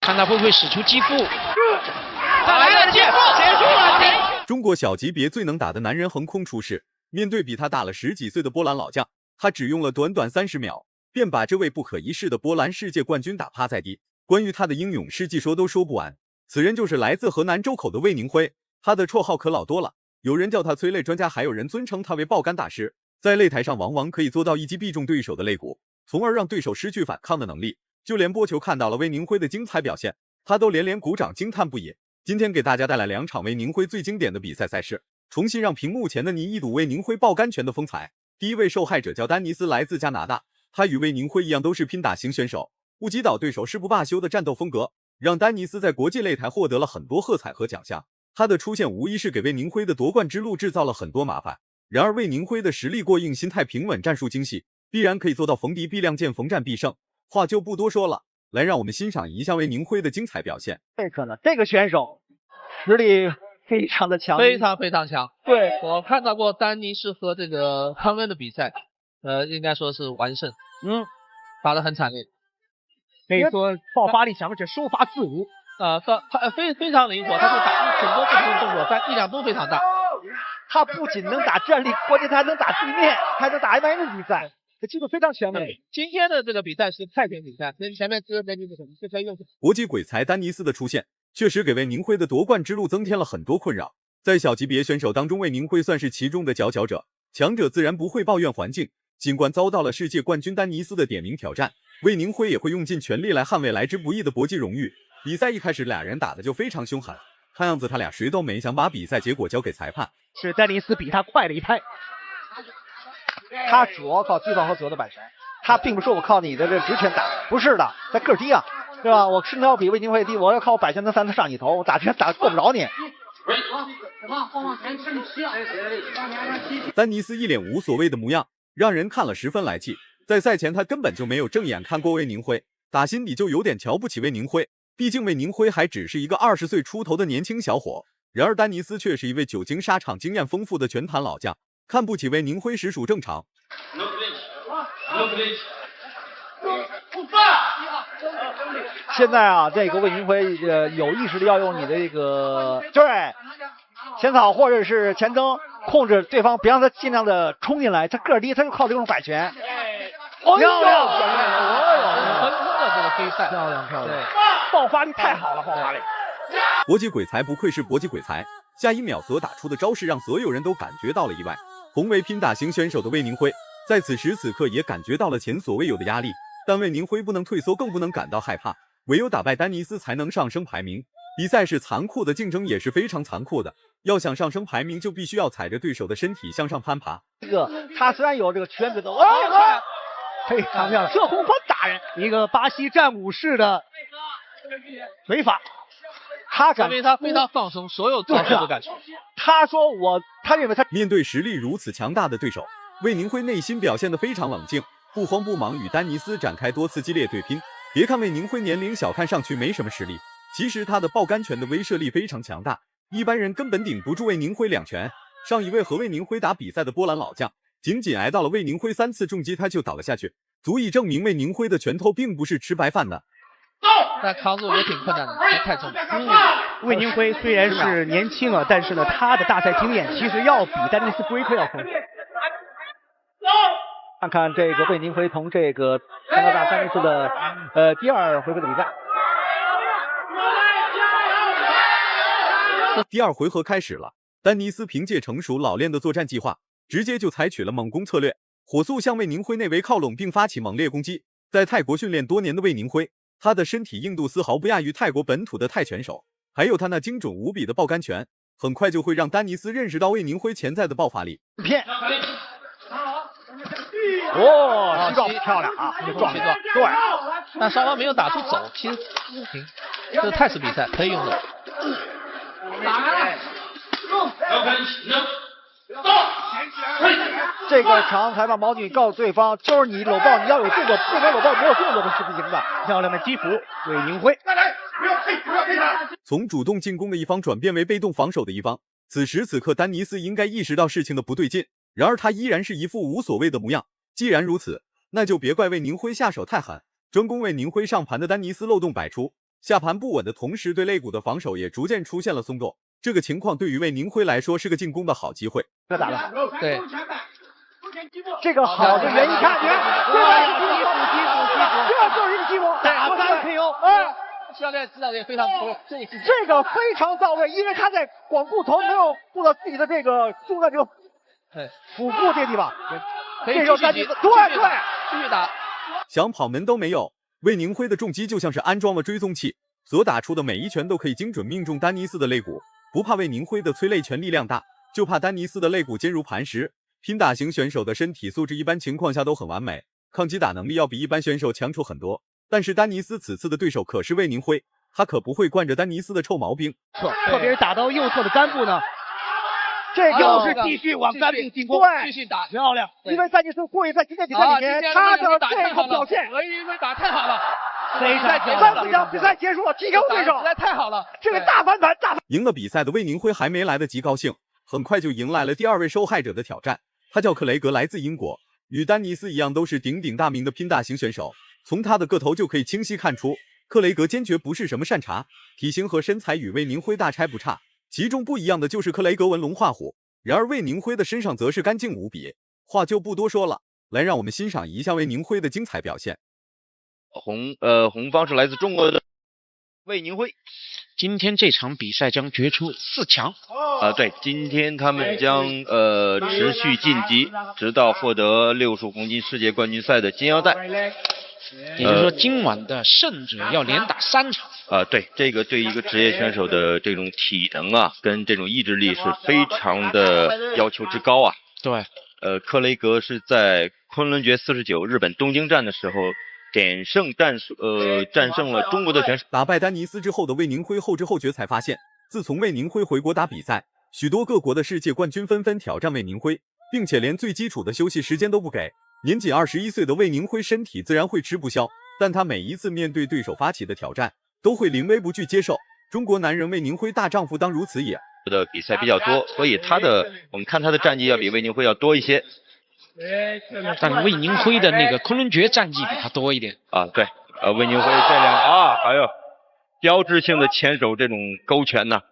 看他会不会使出继父。来了，继父结束了。中国小级别最能打的男人横空出世，面对比他大了10几岁的波兰老将，他只用了短短30秒，便把这位不可一世的波兰世界冠军打趴在地。关于他的英勇事迹说都说不完。此人就是来自河南周口的魏宁辉，他的绰号可老多了，有人叫他催泪专家，还有人尊称他为爆肝大师。在擂台上往往可以做到一击必中对手的肋骨，从而让对手失去反抗的能力。就连波球看到了魏宁辉的精彩表现，他都连连鼓掌惊叹不已。今天给大家带来2场魏宁辉最经典的比赛赛事，重新让屏幕前的你一睹魏宁辉爆肝拳的风采。第一位受害者叫丹尼斯，来自加拿大，他与魏宁辉一样都是拼打型选手，不击倒对手誓不罢休的战斗风格，让丹尼斯在国际擂台获得了很多喝彩和奖项。他的出现无疑是给魏宁辉的夺冠之路制造了很多麻烦。然而魏宁辉的实力过硬，心态平稳，战术精细，必然可以做到逢敌必亮剑，逢战必胜。话就不多说了，来让我们欣赏一下魏宁辉的精彩表现。这个选手实力非常的强，非常强。对，我看到过丹尼斯和这个康恩的比赛，应该说是完胜，打得很惨烈。可以说爆发力强，而且手法自如，他非常灵活，他会打很多不同的动作，但力量都非常大。他不仅能打站立，关键他还能打地面，还能打 MMA 比赛，这技术非常全面。今天的这个比赛是泰拳比赛，跟前面这个是在用。国际鬼才丹尼斯的出现，确实给魏宁辉的夺冠之路增添了很多困扰。在小级别选手当中，魏宁辉算是其中的佼佼者，强者自然不会抱怨环境。尽管遭到了世界冠军丹尼斯的点名挑战，魏宁辉也会用尽全力来捍卫来之不易的搏击荣誉。比赛一开始，俩人打的就非常凶狠，看样子他俩谁都没想把比赛结果交给裁判。是丹尼斯比他快了一拍，他主要靠击掌和左右的摆拳，他并不是说我靠你的这直拳打，不是的，他个儿低啊，对吧？我身高比魏宁辉低，我要靠摆拳能才能上你头，我打拳打够不着你。丹尼斯一脸无所谓的模样，让人看了十分来气。在赛前他根本就没有正眼看过魏宁辉，打心底就有点瞧不起魏宁辉，毕竟魏宁辉还只是一个20岁出头的年轻小伙。然而丹尼斯却是一位久经沙场、经验丰富的拳坛老将，看不起魏宁辉实属正常。现在啊，这个魏宁辉有意识的要用你的这个对前草或者是前蹬控制对方，别让他尽量的冲进来。他个儿低，他就靠这种摆拳。漂亮，横空的这个飞赛，漂亮，爆发力太好了，爆发力。搏击鬼才不愧是搏击鬼才，下一秒所打出的招式让所有人都感觉到了意外。同为拼打型选手的魏宁辉，在此时此刻也感觉到了前所未有的压力，但魏宁辉不能退缩，更不能感到害怕，唯有打败丹尼斯才能上升排名。比赛是残酷的，竞争也是非常残酷的，要想上升排名，就必须要踩着对手的身体向上攀爬。这个他虽然有这个拳子的，非常漂亮，这红方打人，一个巴西战舞式的嘴法。他感觉他非常放松，所有招式都敢出。他认为他面对实力如此强大的对手，魏宁辉内心表现得非常冷静，不慌不忙与丹尼斯展开多次激烈对拼。别看魏宁辉年龄小，看上去没什么实力，其实他的爆肝拳的威慑力非常强大，一般人根本顶不住魏宁辉2拳。上一位和魏宁辉打比赛的波兰老将，仅挨到了魏宁辉3次重击，他就倒了下去，足以证明魏宁辉的拳头并不是吃白饭的。但扛住也挺困难的，太重了。魏宁辉虽然是年轻啊，但是呢，他的大赛经验其实要比丹尼斯布瑞克要丰富。看看这个魏宁辉同这个加拿大丹尼斯的第2回合的比赛。第2回合开始了，丹尼斯凭借成熟老练的作战计划，直接就采取了猛攻策略，火速向魏宁辉内围靠拢，并发起猛烈攻击。在泰国训练多年的魏宁辉，他的身体硬度丝毫不亚于泰国本土的泰拳手，还有他那精准无比的爆肝拳，很快就会让丹尼斯认识到魏宁辉潜在的爆发力。西撞漂亮啊，西撞，对，但双方没有打出走，其实行，这是泰式比赛可以用的。这个场裁判毛俊告诉对方，就是你搂抱，你要有动作，不能搂抱没有动作的是不行的。漂亮的击服，魏宁辉。从主动进攻的一方转变为被动防守的一方，此时此刻丹尼斯应该意识到事情的不对劲，然而他依然是一副无所谓的模样。既然如此，那就别怪魏宁辉下手太狠，专攻魏宁辉上盘的丹尼斯漏洞百出，下盘不稳的同时，对肋骨的防守也逐渐出现了松动。这个情况对于魏宁辉来说是个进攻的好机会。这打了，对，这个好的人一看，你看，这就是一个击鼓，打3 KO， 哎。教练指导也非常不错，这个非常到位，因为他在广步头没有顾到自己的这个重要这个腹部这地方，可以这时候丹尼斯继续打，想跑门都没有。魏宁辉的重击就像是安装了追踪器，所打出的每一拳都可以精准命中丹尼斯的肋骨。不怕魏宁辉的催泪拳力量大，就怕丹尼斯的肋骨坚如磐石。拼打型选手的身体素质一般情况下都很完美，抗击打能力要比一般选手强出很多。但是丹尼斯此次的对手可是魏宁辉，他可不会惯着丹尼斯的臭毛病。特别是打到右侧的肝部呢，这又是继续往肝部进攻，继续打，漂亮。因为丹尼斯过去在今天比赛里面，他的这个表现，魏宁辉打太好了，非常比赛结束了，TKO对手，实在太好了，这个大翻盘。赢了比赛的魏宁辉还没来得及高兴，很快就迎来了第2位受害者的挑战。他叫克雷格，来自英国，与丹尼斯一样都是鼎鼎大名的拼大型选手。从他的个头就可以清晰看出，克雷格坚决不是什么善茬，体型和身材与魏宁辉大差不差。其中不一样的就是克雷格纹龙画虎，然而魏宁辉的身上则是干净无比。话就不多说了，来让我们欣赏一下魏宁辉的精彩表现。红方是来自中国的魏宁辉。今天这场比赛将决出4强。对，今天他们将持续晋级，直到获得65公斤世界冠军赛的金腰带。也就是说，今晚的胜者要连打3场。对，这个对一个职业选手的这种体能啊，跟这种意志力是非常的要求之高啊。对，克雷格是在昆仑决49日本东京站的时候战胜了中国的选手。打败丹尼斯之后的魏宁辉后知后觉才发现，自从魏宁辉回国打比赛，许多各国的世界冠军纷纷挑战魏宁辉，并且连最基础的休息时间都不给。年仅21岁的魏宁辉身体自然会吃不消，但他每一次面对对手发起的挑战，都会临危不惧接受。中国男人魏宁辉大丈夫当如此也。的比赛比较多，所以我们看他的战绩要比魏宁辉要多一些。但魏宁辉的那个昆仑决战绩比他多一点啊。对，魏宁辉这两个还有标志性的前手这种勾拳呢。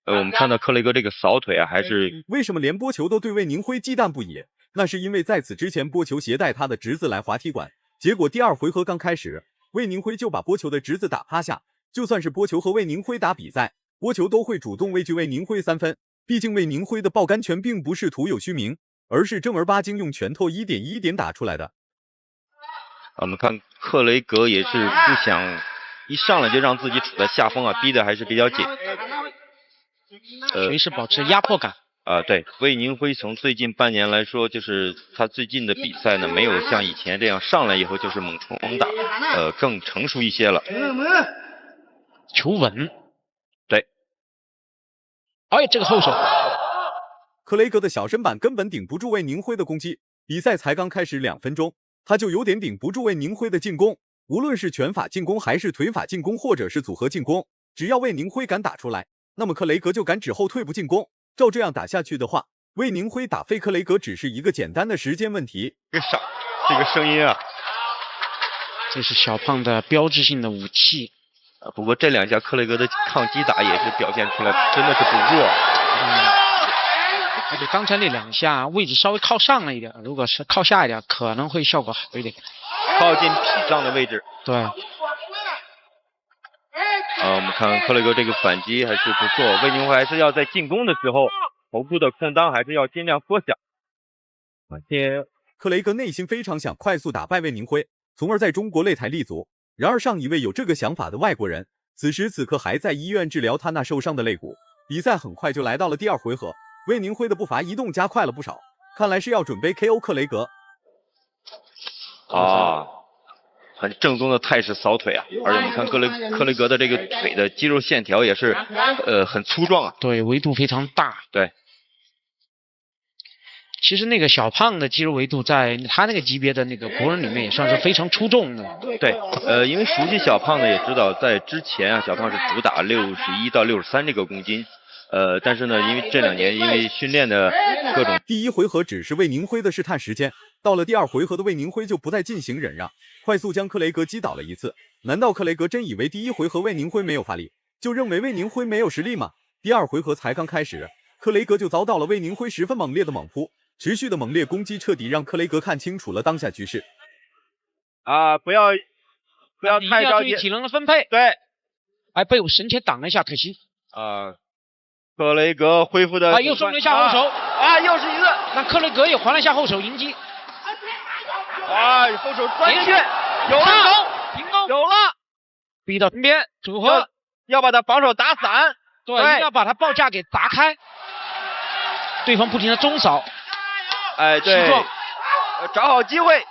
我们看到克雷格这个扫腿啊，还是为什么连波球都对魏宁辉忌惮不已？那是因为在此之前，波球携带他的侄子来滑踢馆，结果第2回合刚开始，魏宁辉就把波球的侄子打趴下。就算是波球和魏宁辉打比赛，波球都会主动畏惧魏宁辉3分。毕竟魏宁辉的爆杆拳并不是徒有虚名，而是正儿八经用拳头一点一点打出来的。我们看克雷格也是不想一上来就让自己处在下风啊，逼得还是比较紧。随时保持压迫感。对，魏宁辉从最近半年来说，就是他最近的比赛呢，没有像以前这样上来以后就是猛冲猛打，更成熟一些了。求稳。对。哎，这个后手。克雷格的小身板根本顶不住魏宁辉的攻击，比赛才刚开始2分钟，他就有点顶不住魏宁辉的进攻。无论是拳法进攻，还是腿法进攻，或者是组合进攻，只要魏宁辉敢打出来，那么克雷格就敢止后退不进攻。照这样打下去的话，魏宁辉打飞克雷格只是一个简单的时间问题。这个声音啊，这是小胖的标志性的武器。不过这2下克雷格的抗击打也是表现出来真的是不弱。而且刚才那2下位置稍微靠上了一点，如果是靠下一点，可能会效果好一点。靠近体上的位置。对。我们看克雷格这个反击还是不错，魏宁辉还是要在进攻的时候，头部的空当还是要尽量缩小。克雷格内心非常想快速打败魏宁辉，从而在中国擂台立足。然而上一位有这个想法的外国人，此时此刻还在医院治疗他那受伤的肋骨。比赛很快就来到了第2回合，魏宁辉的步伐移动加快了不少，看来是要准备 KO 克雷格。很正宗的泰式扫腿啊，而且我们看克雷格的这个腿的肌肉线条也是很粗壮啊。对，维度非常大。对。其实那个小胖的肌肉维度在他那个级别的那个国人里面也算是非常出众的。对，因为熟悉小胖的也知道，在之前啊，小胖是主打61到63这个公斤，但是呢，因为这2年因为训练的各种，第1回合只是魏宁辉的试探时间，到了第2回合的魏宁辉就不再进行忍让，快速将克雷格击倒了一次。难道克雷格真以为第1回合魏宁辉没有发力，就认为魏宁辉没有实力吗？第2回合才刚开始，克雷格就遭到了魏宁辉十分猛烈的猛扑，持续的猛烈攻击彻底让克雷格看清楚了当下局势。不要太着急，体能的分配。对，哎，被我神前挡了一下，可惜。克雷格恢复的又送了一下后手，又是一个，那克雷格也还了一下后手迎击。后手钻进去，有了平攻，有了，逼到身边，组合要把他防守打散，对，一定要把他报价给砸开。对方不停的中扫，对，找好机会。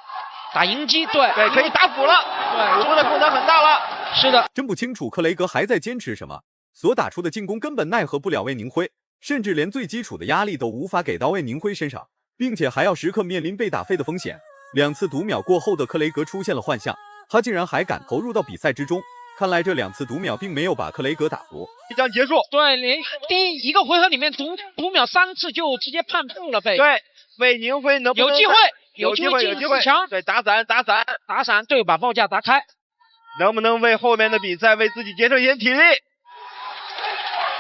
打迎击，对，可以打辅了，对，辅助的功能很大了。是的，真不清楚克雷格还在坚持什么，所打出的进攻根本奈何不了魏宁辉，甚至连最基础的压力都无法给到魏宁辉身上，并且还要时刻面临被打飞的风险。2次读秒过后的克雷格出现了幻象，他竟然还敢投入到比赛之中，看来这2次读秒并没有把克雷格打服。即将结束，对，连第1个回合里面读秒3次就直接判负了呗。对，魏宁辉能不能有机会进4强，对，打散，对，把报价砸开，能不能为后面的比赛为自己节省一些体力？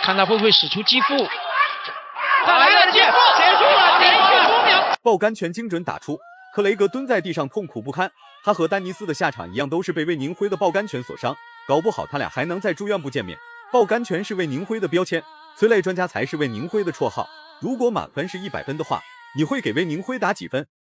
看他会不会使出继父。来了，继父，结束了，连续5秒，爆杆拳精准打出，克雷格蹲在地上痛苦不堪。他和丹尼斯的下场一样，都是被魏宁辉的爆杆拳所伤，搞不好他俩还能在住院部见面。爆杆拳是魏宁辉的标签，催泪专家才是魏宁辉的绰号。如果满分是100分的话，你会给魏宁辉打几分？